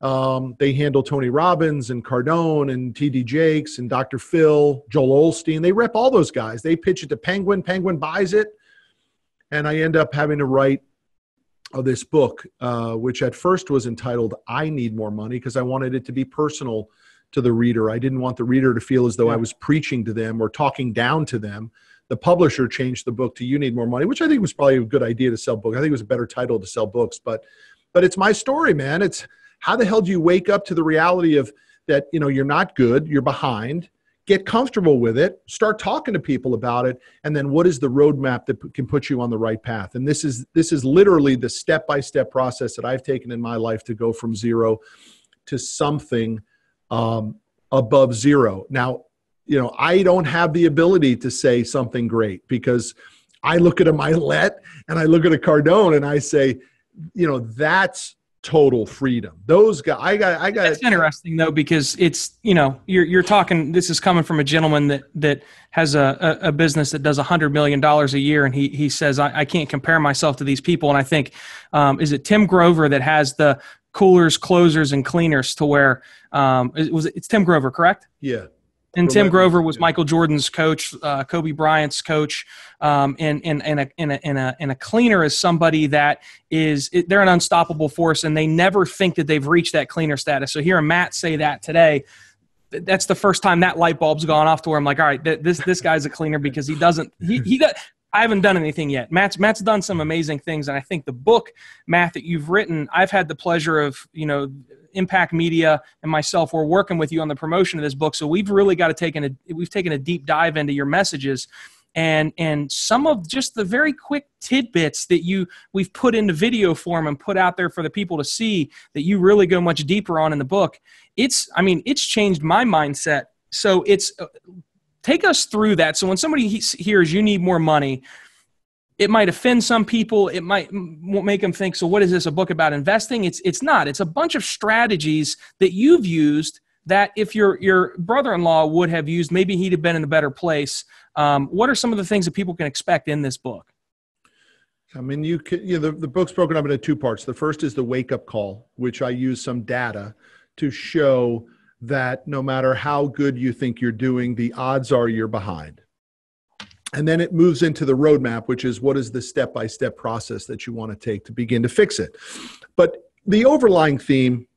They handle Tony Robbins and Cardone and T.D. Jakes and Dr. Phil, Joel Osteen. They rep all those guys. They pitch it to Penguin. Penguin buys it. And I end up having to write this book, which at first was entitled I Need More Money, because I wanted it to be personal to the reader. I didn't want the reader to feel as though I was preaching to them or talking down to them. The publisher changed the book to You Need More Money, which I think was probably a good idea to sell books. I think it was a better title to sell books, but it's my story, man. It's how the hell do you wake up to the reality of that, you're not good, you're behind, get comfortable with it, start talking to people about it, and then what is the roadmap that can put you on the right path? And this is literally the step-by-step process that I've taken in my life to go from zero to something above zero. Now, I don't have the ability to say something great because I look at a Milet and I look at a Cardone and I say, that's total freedom. Those guys, I got. That's interesting though, because it's, you're talking, this is coming from a gentleman that has a business that does $100 million a year. And he says, I can't compare myself to these people. And I think, is it Tim Grover that has the coolers, closers, and cleaners to where, it's Tim Grover, correct? Yeah. And Tim Grover was Michael Jordan's coach, Kobe Bryant's coach, and a cleaner is somebody that they're an unstoppable force, and they never think that they've reached that cleaner status. So hearing Matt say that today, that's the first time that light bulb's gone off to where I'm like, all right, this guy's a cleaner because he doesn't. I haven't done anything yet. Matt's done some amazing things, and I think the book, Matt, that you've written, I've had the pleasure of, Impact Media and myself, we're working with you on the promotion of this book. So we've really we've taken a deep dive into your messages and some of just the very quick tidbits that we've put into video form and put out there for the people to see that you really go much deeper on in the book. It's changed my mindset. So take us through that. So when somebody hears you need more money, it might offend some people. It might make them think, so what is this, a book about investing? It's not. It's a bunch of strategies that you've used that if your brother-in-law would have used, maybe he'd have been in a better place. What are some of the things that people can expect in this book? I mean, the book's broken up into two parts. The first is the wake-up call, which I use some data to show that no matter how good you think you're doing, the odds are you're behind. And then it moves into the roadmap, which is what is the step-by-step process that you want to take to begin to fix it. But the overlying theme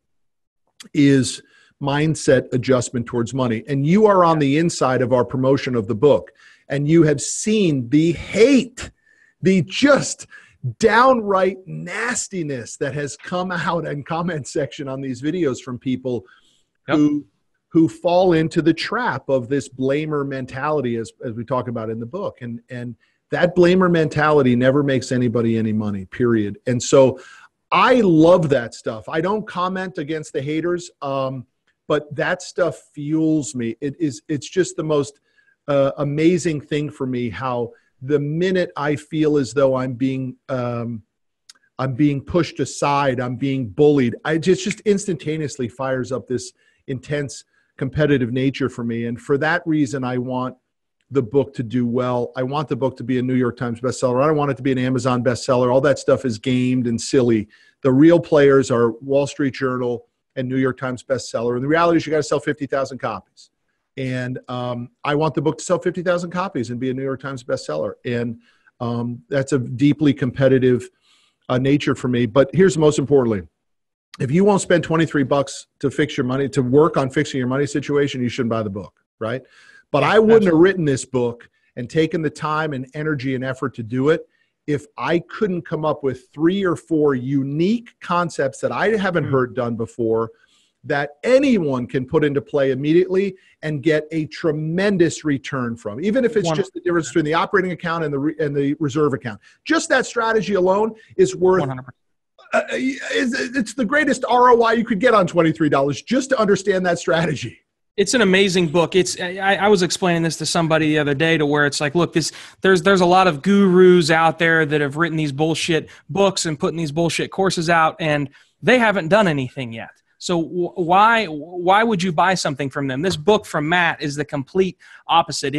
is mindset adjustment towards money. And you are on the inside of our promotion of the book, and you have seen the hate, the just downright nastiness that has come out in comment section on these videos from people who fall into the trap of this blamer mentality, as we talk about in the book. And that blamer mentality never makes anybody any money, period. And so I love that stuff. I don't comment against the haters, but that stuff fuels me. It's just the most amazing thing for me, how the minute I feel as though I'm being pushed aside, I'm being bullied, it just instantaneously fires up this intense competitive nature for me. And for that reason, I want the book to do well. I want the book to be a New York Times bestseller. I don't want it to be an Amazon bestseller. All that stuff is gamed and silly. The real players are Wall Street Journal and New York Times bestseller. And the reality is you got to sell 50,000 copies. And I want the book to sell 50,000 copies and be a New York Times bestseller. And that's a deeply competitive nature for me. But here's most importantly, if you won't spend $23 to fix your money, to work on fixing your money situation, you shouldn't buy the book, right? But I wouldn't have written this book and taken the time and energy and effort to do it if I couldn't come up with 3 or 4 unique concepts that I haven't heard done before that anyone can put into play immediately and get a tremendous return from, even if it's just the difference between the operating account and the reserve account. Just that strategy alone is worth 100%. It's the greatest ROI you could get on $23 just to understand that strategy. It's an amazing book. I was explaining this to somebody the other day to where it's like, look, there's a lot of gurus out there that have written these bullshit books and putting these bullshit courses out, and they haven't done anything yet. So why would you buy something from them? This book from Matt is the complete opposite.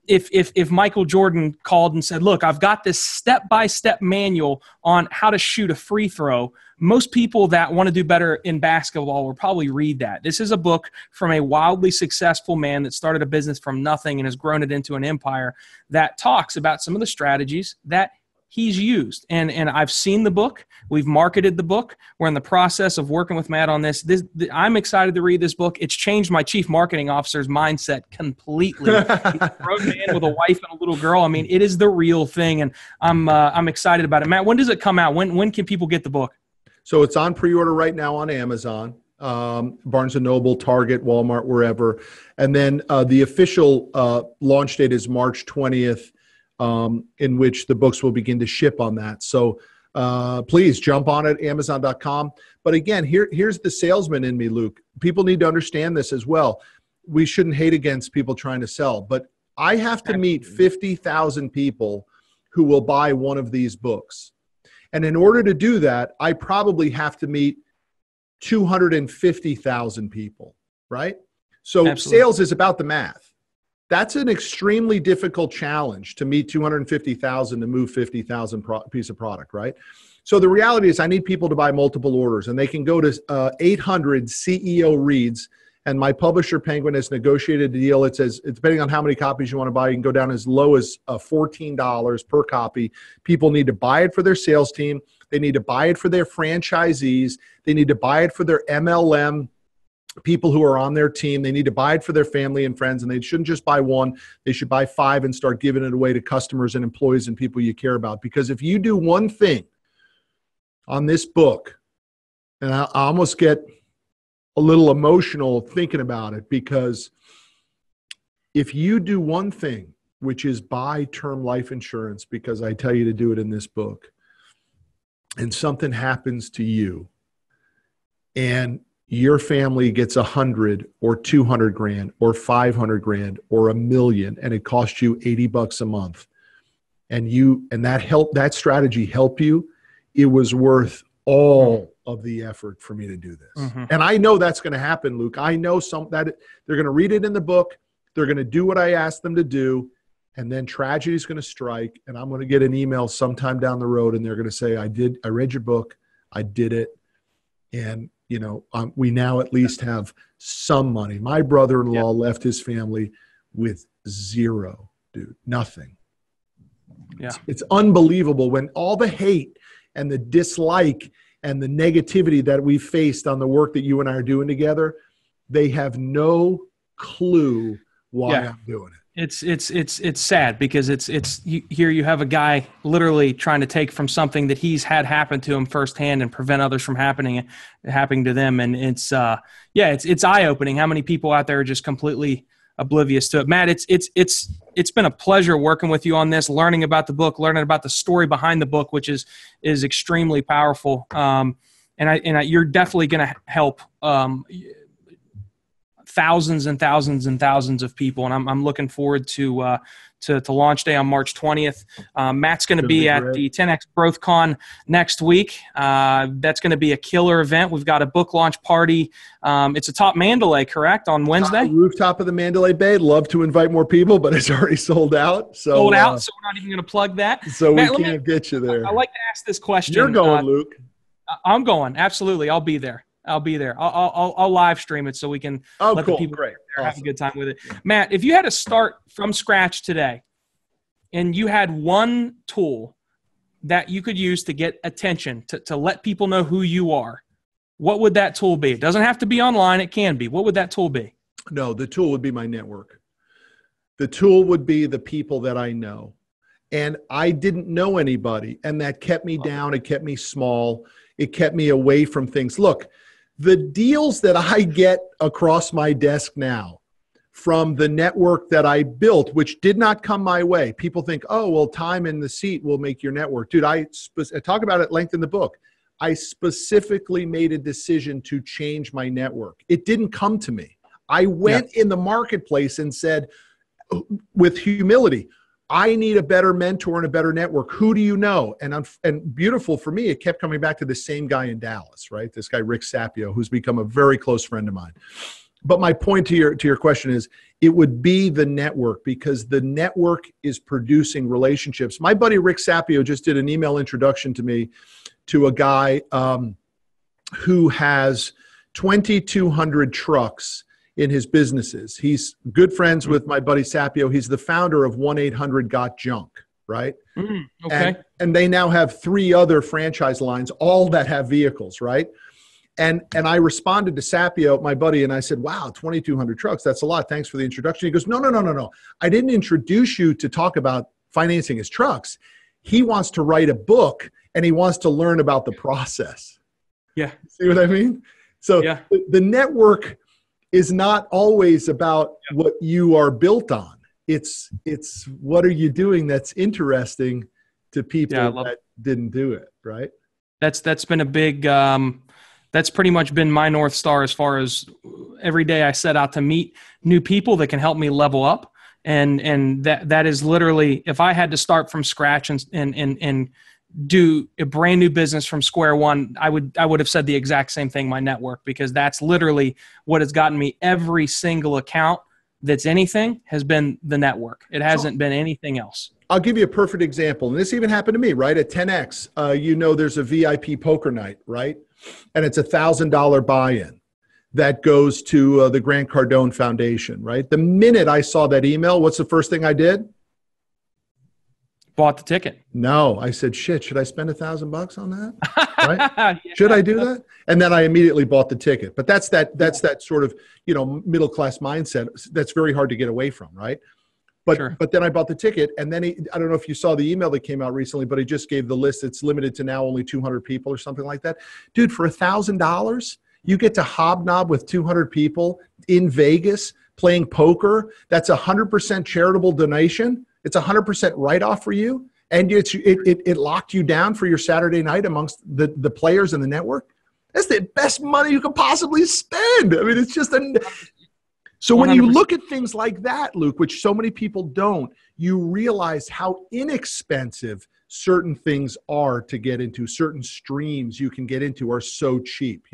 If Michael Jordan called and said, look, I've got this step-by-step manual on how to shoot a free throw, most people that want to do better in basketball will probably read that. This is a book from a wildly successful man that started a business from nothing and has grown it into an empire that talks about some of the strategies that he's used. And I've seen the book. We've marketed the book. We're in the process of working with Matt on this. I'm excited to read this book. It's changed my chief marketing officer's mindset completely. He's a grown man with a wife and a little girl. I mean, it is the real thing, and I'm excited about it. Matt, when does it come out? When can people get the book? So it's on pre-order right now on Amazon, Barnes & Noble, Target, Walmart, wherever. And then the official launch date is March 20th. In which the books will begin to ship on that. So please jump on it, Amazon.com. But again, here's the salesman in me, Luke. People need to understand this as well. We shouldn't hate against people trying to sell, but I have to meet 50,000 people who will buy one of these books. And in order to do that, I probably have to meet 250,000 people, right? So Absolutely. Sales is about the math. That's an extremely difficult challenge to meet 250,000 to move 50,000 piece of product, right? So the reality is I need people to buy multiple orders, and they can go to 800 CEO Reads, and my publisher Penguin has negotiated a deal. It says, depending on how many copies you want to buy, you can go down as low as $14 per copy. People need to buy it for their sales team. They need to buy it for their franchisees. They need to buy it for their MLM people who are on their team. They need to buy it for their family and friends, and they shouldn't just buy one. They should buy 5 and start giving it away to customers and employees and people you care about. Because if you do one thing on this book, and I almost get a little emotional thinking about it, because if you do one thing, which is buy term life insurance, because I tell you to do it in this book, and something happens to you, and your family gets 100 or 200 grand or 500 grand or $1 million, and it costs you $80 a month, and that strategy helped you, it was worth all of the effort for me to do this. Mm-hmm. And I know that's going to happen, Luke. I know that they're going to read it in the book. They're going to do what I asked them to do. And then tragedy is going to strike. And I'm going to get an email sometime down the road. And they're going to say, I read your book. I did it. And, we now at least have some money. My brother-in-law left his family with zero, dude, nothing. Yeah. It's unbelievable when all the hate and the dislike and the negativity that we faced on the work that you and I are doing together, they have no clue why I'm doing it. It's sad, because here you have a guy literally trying to take from something that he's had happen to him firsthand and prevent others from happening to them. And it's eye-opening how many people out there are just completely oblivious to it. Matt, it's been a pleasure working with you on this, learning about the book, learning about the story behind the book, which is extremely powerful. You're definitely going to help thousands and thousands and thousands of people, and I'm looking forward to launch day on March 20th. Matt's going to be at the 10X Growth Con next week. That's going to be a killer event. We've got a book launch party. It's atop Mandalay, correct, on Wednesday? Rooftop of the Mandalay Bay. Love to invite more people, but it's already sold out. So we're not even going to plug that. So Matt, we can't get you there. I like to ask this question. You're going, Luke. I'm going. Absolutely. I'll be there. I'll live stream it so we can let the people have a good time with it. Matt, if you had to start from scratch today and you had one tool that you could use to get attention, to let people know who you are, what would that tool be? It doesn't have to be online. It can be. What would that tool be? No, the tool would be my network. The tool would be the people that I know. And I didn't know anybody, and that kept me down. It kept me small. It kept me away from things. Look, the deals that I get across my desk now from the network that I built, which did not come my way. People think, oh, well, time in the seat will make your network. Dude, I talk about it at length in the book. I specifically made a decision to change my network. It didn't come to me. I went in the marketplace and said, with humility, I need a better mentor and a better network. Who do you know? And beautiful for me, it kept coming back to the same guy in Dallas, right? This guy, Rick Sapio, who's become a very close friend of mine. But my point to your question is, it would be the network, because the network is producing relationships. My buddy Rick Sapio just did an email introduction to me to a guy who has 2,200 trucks in his businesses. He's good friends with my buddy Sapio. He's the founder of 1-800-GOT-JUNK, right? Okay. And they now have 3 other franchise lines, all that have vehicles, right? And I responded to Sapio, my buddy, and I said, wow, 2,200 trucks, that's a lot. Thanks for the introduction. He goes, no. I didn't introduce you to talk about financing his trucks. He wants to write a book, and he wants to learn about the process. Yeah. See what I mean? So the network is not always about what you are built on. It's what are you doing that's interesting to people that didn't do it, right? That's been a big that's pretty much been my North Star, as far as every day I set out to meet new people that can help me level up. And that is literally, if I had to start from scratch and do a brand new business from square one, I would have said the exact same thing, my network, because that's literally what has gotten me every single account that's anything has been the network. It hasn't been anything else. I'll give you a perfect example. And this even happened to me, right? At 10X, there's a VIP poker night, right? And it's $1,000 buy-in that goes to the Grant Cardone Foundation, right? The minute I saw that email, what's the first thing I did? bought the ticket. No, I said, shit, should I spend $1,000 on that? Right? Yeah. Should I do that? And then I immediately bought the ticket. But that's that sort of, middle-class mindset that's very hard to get away from, right? But then I bought the ticket, and then I don't know if you saw the email that came out recently, but he just gave the list. It's limited to now only 200 people or something like that. Dude, for $1,000, you get to hobnob with 200 people in Vegas playing poker. That's 100% charitable donation. It's 100% write-off for you, and it locked you down for your Saturday night amongst the players in the network. That's the best money you could possibly spend. I mean, it's just so when 100%. You look at things like that, Luke, which so many people don't, you realize how inexpensive certain things are to get into. Certain streams you can get into are so cheap,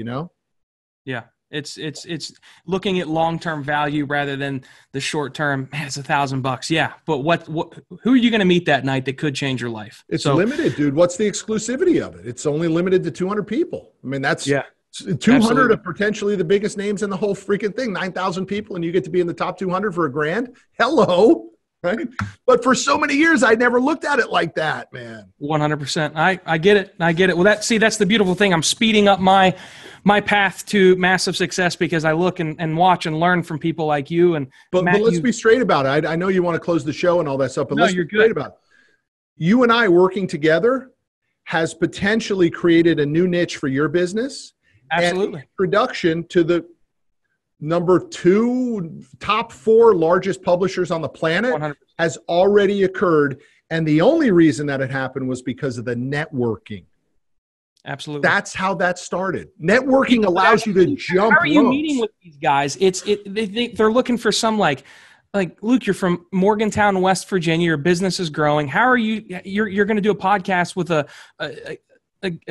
Yeah. It's looking at long-term value rather than the short-term. Man, it's $1,000. Yeah. But who are you going to meet that night that could change your life? It's limited, dude. What's the exclusivity of it? It's only limited to 200 people. I mean, that's 200 Absolutely. Of potentially the biggest names in the whole freaking thing, 9,000 people, and you get to be in the top 200 for $1,000. Hello. Right. But for so many years, I never looked at it like that, man. 100%. I get it. Well, that's the beautiful thing. I'm speeding up my path to massive success because I look and watch and learn from people like you. But let's be straight about it. I know you want to close the show and all that stuff, but let's be straight about it. You and I working together has potentially created a new niche for your business. Absolutely. And introduction to the number 2 top 4 largest publishers on the planet 100%. Has already occurred. And the only reason that it happened was because of the networking. Absolutely. That's how that started. Networking allows you to jump. How are you meeting with these guys? They're looking for some like Luke, you're from Morgantown, West Virginia. Your business is growing. How are you? You're going to do a podcast with a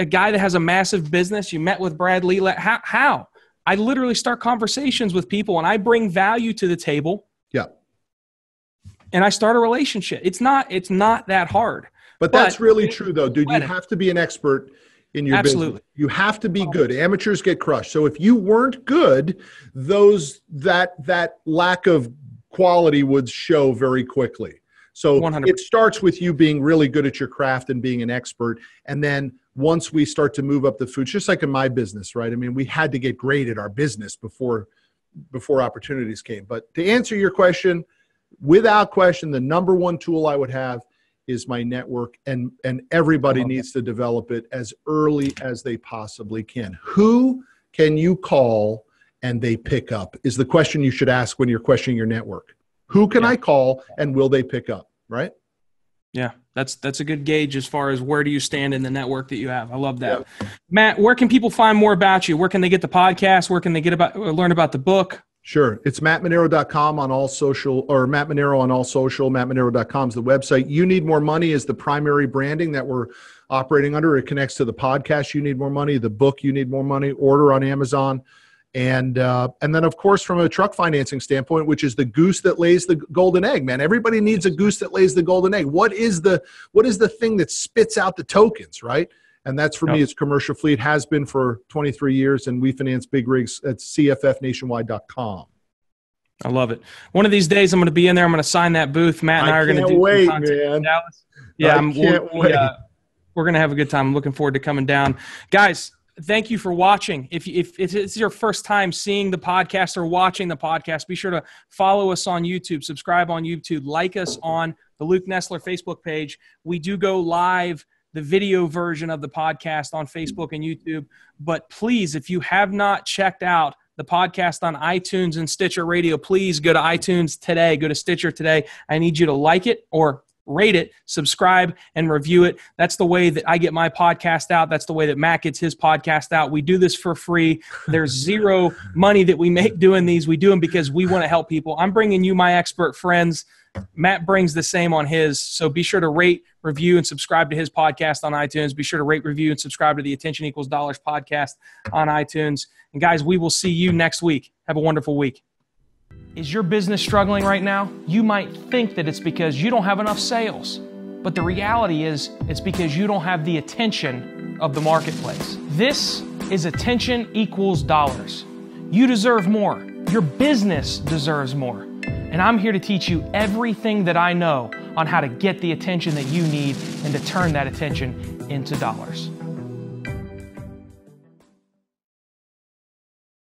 guy that has a massive business. You met with Brad Lee. How? I literally start conversations with people and I bring value to the table. Yeah. And I start a relationship. It's not that hard. But that's really true though, dude. You have to be an expert in your business. You have to be good. Amateurs get crushed. So if you weren't good, that lack of quality would show very quickly. So 100%. It starts with you being really good at your craft and being an expert. And then once we start to move up the food, just like in my business, right? I mean, we had to get great at our business before opportunities came. But to answer your question, without question, the number one tool I would have is my network, and everybody needs to develop it as early as they possibly can. Who can you call and they pick up is the question you should ask when you're questioning your network. Who can I call and will they pick up, right? Yeah, that's a good gauge as far as where do you stand in the network that you have. I love that. Yeah. Matt, where can people find more about you? Where can they get the podcast? Where can they learn about the book? Sure. It's mattmanero.com on all social, or Matt Manero on all social. Mattmanero.com is the website. You Need More Money is the primary branding that we're operating under. It connects to the podcast, You Need More Money, the book, You Need More Money, order on Amazon. And then, of course, from a truck financing standpoint, which is the goose that lays the golden egg, man. Everybody needs a goose that lays the golden egg. What is the thing that spits out the tokens, right? And that's for me, it's commercial fleet, has been for 23 years, and we finance big rigs at cffnationwide.com. I love it. One of these days, I'm going to be in there. I'm going to sign that booth. Matt and I are going to do some content in Dallas. Yeah, I can't wait. We're going to have a good time. I'm looking forward to coming down. Guys, thank you for watching. If it's your first time seeing the podcast or watching the podcast, be sure to follow us on YouTube, subscribe on YouTube, like us on the Luke Nesler Facebook page. We do go live, the video version of the podcast on Facebook and YouTube. But please, if you have not checked out the podcast on iTunes and Stitcher Radio, please go to iTunes today, go to Stitcher today. I need you to like it or rate it, subscribe, and review it. That's the way that I get my podcast out. That's the way that Matt gets his podcast out. We do this for free. There's zero money that we make doing these. We do them because we want to help people. I'm bringing you my expert friends. Matt brings the same on his. So be sure to rate, review, and subscribe to his podcast on iTunes. Be sure to rate, review, and subscribe to the Attention Equals Dollars podcast on iTunes. And guys, we will see you next week. Have a wonderful week. Is your business struggling right now? You might think that it's because you don't have enough sales. But the reality is it's because you don't have the attention of the marketplace. This is Attention Equals Dollars. You deserve more. Your business deserves more. And I'm here to teach you everything that I know on how to get the attention that you need and to turn that attention into dollars.